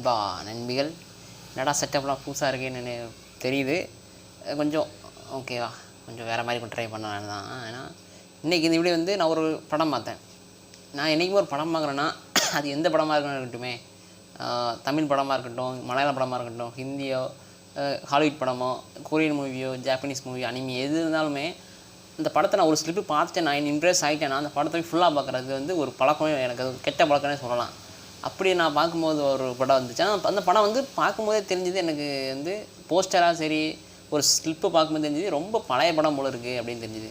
நண்பா நண்பிகள் என்னடா செட்டப்லாம் புதுசாக இருக்கேன்னு தெரியுது. கொஞ்சம் ஓகேவா, கொஞ்சம் வேறு மாதிரி ட்ரை பண்ணலாம் தான். ஏன்னா இன்றைக்கி இந்த வீடியோ வந்து நான் ஒரு படம் பார்த்தேன். நான் என்றைக்குமே ஒரு படம் பார்க்குறேன்னா அது எந்த படமாக இருக்கட்டுமே, தமிழ் படமாக இருக்கட்டும், மலையாள படமாக இருக்கட்டும், ஹிந்தியோ, ஹாலிவுட் படமோ, கொரியன் மூவியோ, ஜாப்பனீஸ் மூவி, அனிமி எது இருந்தாலுமே அந்த படத்தை நான் ஒரு ஸ்லிப்பு பார்த்துட்டு நான் இம்ப்ரெஸ் ஆகிட்டேன்னா அந்த படத்தை ஃபுல்லாக பார்க்குறது வந்து ஒரு பழக்கமே, எனக்கு அது கெட்ட பழக்கமே சொல்லலாம். அப்படி நான் பார்க்கும்போது ஒரு படம் வந்துச்சு. அந்த படம் வந்து பார்க்கும்போதே தெரிஞ்சுது எனக்கு வந்து போஸ்டராக சரி ஒரு ஸ்லிப்பு பார்க்கும்போது தெரிஞ்சுது ரொம்ப பழைய படம் போல் இருக்குது அப்படின்னு தெரிஞ்சுது.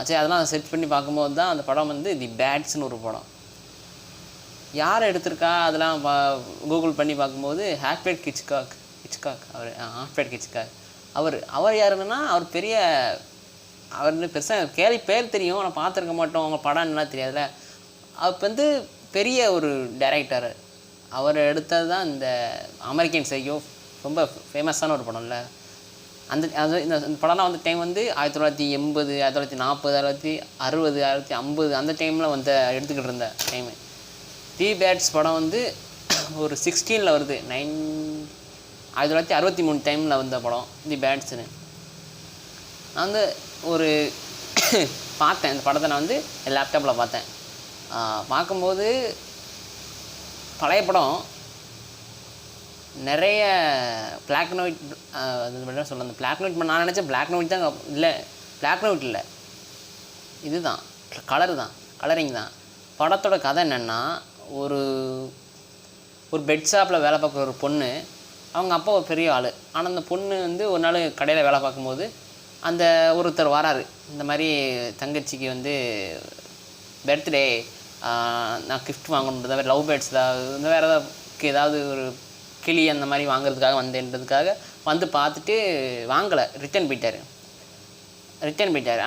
சரி அதெல்லாம் சர்ச் பண்ணி பார்க்கும்போது தான் அந்த படம் வந்து தி பேட்ஸ்னு ஒரு படம். யார் எடுத்திருக்கா அதெல்லாம் கூகுள் பண்ணி பார்க்கும்போது ஆல்ஃப்ரெட் ஹிச்காக் அவர் ஆல்ஃப்ரெட் ஹிச்காக் அவர் யாருன்னா அவர் பெரிய அவர் பெருசாக பேர் தெரியும், ஆனால் பார்த்துருக்க மாட்டோம், அவங்க படம் என்ன தெரியாதுல்ல. அப்போ வந்து பெரிய ஒரு டைரக்டர். அவர் எடுத்தது தான் இந்த அமெரிக்கன் சைக்கோ, ரொம்ப ஃபேமஸான ஒரு படம் இல்லை. இந்த படம்லாம் வந்து டைம் வந்து 1980, 1940, 1960, 1950 அந்த டைமில் வந்து எடுத்துக்கிட்டு இருந்த டைமு. தி பேட்ஸ் படம் வந்து ஒரு 16 வருது, 1963 டைமில் வந்த படம் தி பேட்ஸ்னு. நான் வந்து ஒரு பார்த்தேன் இந்த படத்தை, நான் வந்து லேப்டாப்பில் பார்த்தேன். பார்க்கும்போது பழைய படம் நிறைய பிளாக் அண்ட் ஒயிட், அது சொல்ல அந்த பிளாக் அண்ட் ஒயிட் நான் நினச்சேன் பிளாக் அண்ட் ஒயிட் தான், இல்லை பிளாக் அண்ட் ஒயிட் இல்லை, இதுதான் கலரிங் தான். படத்தோட கதை என்னென்னா, ஒரு பெட் ஷாப்பில் வேலை பார்க்குற ஒரு பொண்ணு, அவங்க அப்பா ஒரு பெரிய ஆள். ஆனால் அந்த பொண்ணு வந்து ஒரு நாள் கடையில் வேலை பார்க்கும்போது அந்த ஒருத்தர் வராரு, இந்த மாதிரி தங்கச்சிக்கு வந்து பர்த்டே நான் கிஃப்ட் வாங்கணுன்றது மாதிரி லவ் பேர்ட்ஸ் இந்த வேறு ஏதாவது ஒரு கிளி அந்த மாதிரி வாங்குறதுக்காக வந்தேன்றதுக்காக வந்து பார்த்துட்டு வாங்கலை, ரிட்டன் போயிட்டார்.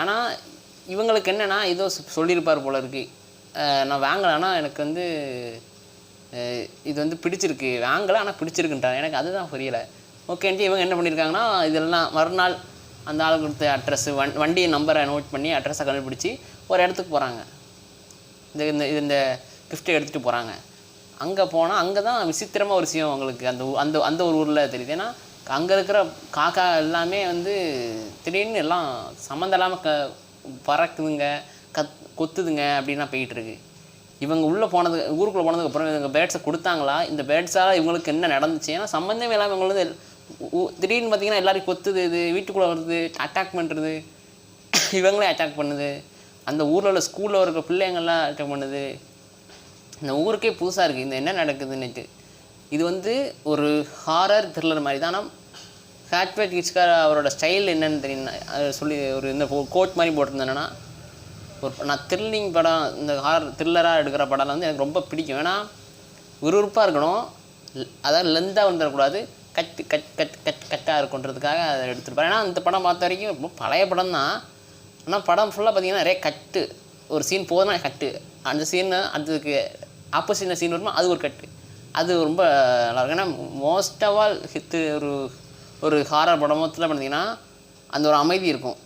ஆனால் இவங்களுக்கு என்னென்னா ஏதோ சொல்லியிருப்பார் போல இருக்குது, நான் வாங்கலை ஆனால் எனக்கு வந்து இது வந்து பிடிச்சிருக்கு, வாங்கலை ஆனால் பிடிச்சிருக்குன்றாங்க. எனக்கு அதுதான் புரியலை. ஓகேன்ட்டு இவங்க என்ன பண்ணியிருக்காங்கன்னா, இதெல்லாம் மறுநாள் அந்த ஆள் கொடுத்த அட்ரஸ்ஸு வண்டி நம்பரை நோட் பண்ணி அட்ரஸை கண்டுபிடிச்சி ஒரு இடத்துக்கு போகிறாங்க. இந்த கிஃப்ட்டை எடுத்துகிட்டு போகிறாங்க. அங்கே போனால் அங்கே தான் விசித்திரமாக ஒரு விஷயம் அவங்களுக்கு அந்த ஒரு ஊரில் தெரியுது. ஏன்னா அங்கே இருக்கிற காக்கா எல்லாமே வந்து திடீர்னு எல்லாம் சம்மந்தம் இல்லாமல் பறக்குதுங்க, கொத்துதுங்க அப்படின்னா போயிட்டுருக்கு. இவங்க உள்ளே ஊருக்குள்ளே போனதுக்கப்புறம் இவங்க பேர்ட்ஸை கொடுத்தாங்களா, இந்த பேர்ட்ஸால் இவங்களுக்கு என்ன நடந்துச்சு, ஏன்னா சம்மந்தமே இல்லாமல் இவங்க வந்து திடீர்னு பார்த்திங்கன்னா எல்லோரும் கொத்துது, இது வீட்டுக்குள்ளே வருது, அட்டாக் பண்ணுறது, இவங்களே அட்டாக் பண்ணுது, அந்த ஊரில் உள்ள ஸ்கூலில் இருக்க பிள்ளைங்கள்லாம் அட்டாக் பண்ணுது. இந்த ஊருக்கே புதுசாக இருக்குது இந்த என்ன நடக்குதுன்னுட்டு. இது வந்து ஒரு ஹாரர் த்ரில்லர் மாதிரி தான். ஆனால் ஆல்ஃப்ரெட் ஹிச்காக் அவரோட ஸ்டைல் என்னென்னு தெரியும் சொல்லி ஒரு இந்த கோட் மாதிரி போட்டிருந்தேன்னா, நான் த்ரில்லிங் படம் இந்த ஹாரர் த்ரில்லராக எடுக்கிற படம் வந்து எனக்கு ரொம்ப பிடிக்கும். ஏன்னா விறுவிறுப்பாக இருக்கணும், அதாவது லெந்தாக வந்துடக்கூடாது, கட்டாக இருக்குன்றதுக்காக அதை எடுத்துருப்பேன். ஏன்னா அந்த படம் பார்த்த வரைக்கும் ரொம்ப பழைய படம் தான், ஆனால் படம் ஃபுல்லாக பார்த்திங்கன்னா நிறைய கட்டு. ஒரு சீன் போதுனா கட்டு, அந்த சீனை அதுக்கு ஆப்போசிட்டில் சீன் வருமா அது ஒரு கட்டு, அது ரொம்ப நல்லாயிருக்கும். ஏன்னா மோஸ்ட் ஆஃப் ஆல் ஒரு ஹாரர் படம் மொத்தத்தில் பார்த்திங்கன்னா அந்த ஒரு அமைதி இருக்கும்,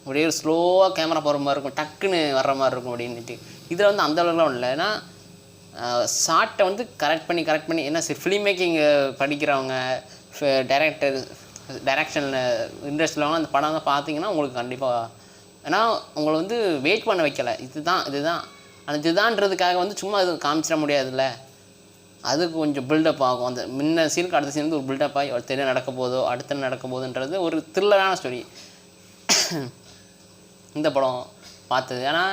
அப்படியே ஒரு ஸ்லோவாக கேமரா போகிற மாதிரி இருக்கும், டக்குன்னு வர்ற மாதிரி இருக்கும் அப்படின்ட்டு. இதில் வந்து அந்த அளவுக்குலாம் இல்லை. ஏன்னா ஷார்ட்டை வந்து கரெக்ட் பண்ணி என்ன ஃபிலிம் மேக்கிங் படிக்கிறவங்க, டைரக்ஷனில் இன்ட்ரெஸ்ட் உள்ளவங்க அந்த படம் தான் பார்த்தீங்கன்னா உங்களுக்கு கண்டிப்பாக, ஏன்னா உங்களை வந்து வெயிட் பண்ண வைக்கலை, இதுதான் அந்த இதுதான்றதுக்காக வந்து சும்மா அது காமிச்சிட முடியாதுல்ல, அதுக்கு கொஞ்சம் பில்டப் ஆகும். அந்த முன்ன சீனுக்கு அடுத்த சீன் வந்து ஒரு பில்டப் ஆகி அடுத்த நடக்க போதோ அடுத்த நடக்க போதுன்றது ஒரு த்ரில்லரான ஸ்டோரி. இந்த படம் பார்த்தது. ஏன்னா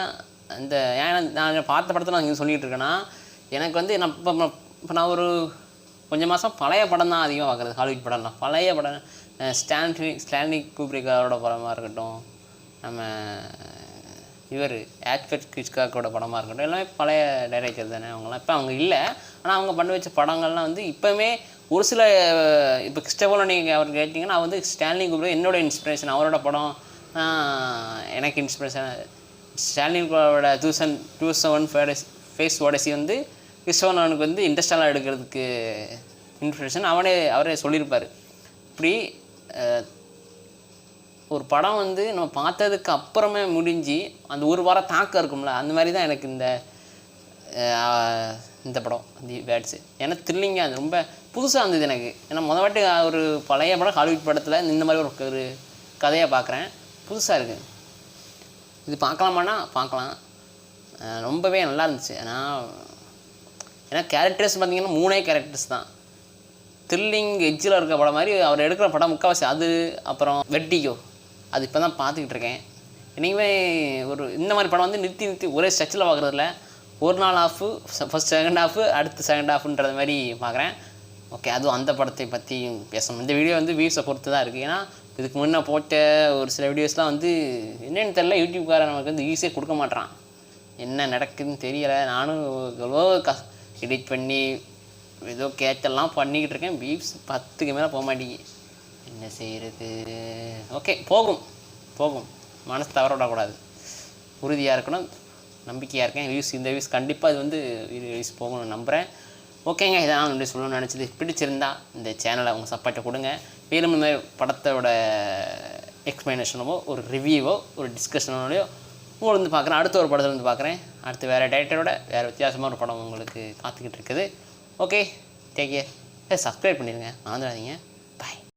நான் பார்த்த படத்தை நான் இங்கே சொல்லிகிட்டு இருக்கேன்னா, எனக்கு வந்து இப்போ நான் ஒரு கொஞ்சம் மாதம் பழைய படம் தான் அதிகமாக பார்க்குறது, ஹாலிவுட் படம்லாம். பழைய படம் ஸ்டான்லி குப்ரிக் அவரோட படமாக இருக்கட்டும், நம்ம ஆல்ஃப்ரெட் ஹிச்காக்கோட படமாக இருக்கட்டும், எல்லாமே பழைய டைரக்டர் தானே அவங்களாம். இப்போ அவங்க இல்லை, ஆனால் அவங்க பண்ணி வச்ச படங்கள்லாம் வந்து இப்போவுமே ஒரு சில இப்போ கிறிஸ்டோபர் நீங்கள் அவர் கேட்டிங்கன்னா வந்து ஸ்டான்லி குப்ரிக் என்னோட இன்ஸ்பிரேஷன், அவரோட படம் எனக்கு இன்ஸ்பிரேஷன். ஸ்டான்லி குப்ரிக்கோட 2001 ஃபேஸ் ஓடசி வந்து கிறிஸ்டோபருக்கு வந்து இன்ட்ரெஸ்டாக எடுக்கிறதுக்கு இன்ஸ்பிரேஷன் அவரே சொல்லியிருப்பார். இப்படி ஒரு படம் வந்து நம்ம பார்த்ததுக்கு அப்புறமே முடிஞ்சு அந்த ஒரு வாரம் தாக்கம் இருக்கும்ல, அந்த மாதிரி தான் எனக்கு இந்த இந்த படம் தி பேட்ஸு. ஏன்னா த்ரில்லிங்காக அது ரொம்ப புதுசாக இருந்தது எனக்கு. ஏன்னா வாட்டி ஒரு பழைய படம் ஹாலிவுட் படத்தில் இந்த மாதிரி ஒரு கதையை பார்க்குறேன், புதுசாக இருக்குது. இது பார்க்கலாமான்னா பார்க்கலாம், ரொம்பவே நல்லா இருந்துச்சு. ஏன்னா கேரக்டர்ஸ் பார்த்திங்கன்னா 3 கேரக்டர்ஸ் தான். த்ரில்லிங் எட்ஜில் இருக்க படம் மாதிரி அவர் எடுக்கிற படம் முக்கால்வாசி அது. அப்புறம் வெர்டிகோ அது இப்போ தான் பார்த்துக்கிட்டு இருக்கேன். இனிமே இந்த மாதிரி படம் வந்து நிறுத்தி ஒரே ஸ்ட்ரக்சரில் பார்க்குறதில்ல, ஒரு நாள் ஆஃபு ஃபஸ்ட் செகண்ட் ஹாஃபு அடுத்து செகண்ட் ஹாஃபுன்றது மாதிரி பார்க்குறேன். ஓகே, அதுவும் அந்த படத்தை பற்றி பேசணும். இந்த வீடியோ வந்து வியூஸை பொறுத்து தான் இருக்குது. ஏன்னா இதுக்கு முன்னே போட்ட ஒரு சில வீடியோஸ்லாம் வந்து என்னென்னு தெரியல, யூடியூப்காரன் நமக்கு வந்து ஈஸியாக கொடுக்க மாட்டான். என்ன நடக்குதுன்னு தெரியலை. நானும் எவ்வளோ எடிட் பண்ணி ஏதோ கேட்டெல்லாம் பண்ணிக்கிட்டு இருக்கேன். வியூஸ் 10க்கு மேலே போக மாட்டேங்கி, என்ன செய்கிறது? ஓகே, போகும், மனசு தவற விடக்கூடாது, உறுதியாக இருக்கணும், நம்பிக்கையாக இருக்கேன். இந்த வியூஸ் கண்டிப்பாக இது வந்து வியூஸ் போகணும்னு நம்புகிறேன். ஓகேங்க, இதை நான் வந்து சொல்லணும்னு நினச்சது. பிடிச்சிருந்தா இந்த சேனலை உங்கள் சப்போர்ட்டை கொடுங்க. மேலும் இந்த மாதிரி படத்தோட எக்ஸ்ப்ளனேஷனோ ஒரு ரிவ்யூவோ ஒரு டிஸ்கஷனோடையோ உங்களை வந்து பார்க்குறேன். அடுத்த ஒரு படத்தில் வந்து பார்க்குறேன். அடுத்து வேறு டைரக்டரோட வேறு வித்தியாசமான ஒரு படம் உங்களுக்கு காத்துக்கிட்டு இருக்குது. Okay, take care. சப்ஸ்கிரைப் பண்ணிடுங்க, மறந்துடாதீங்க. பாய்.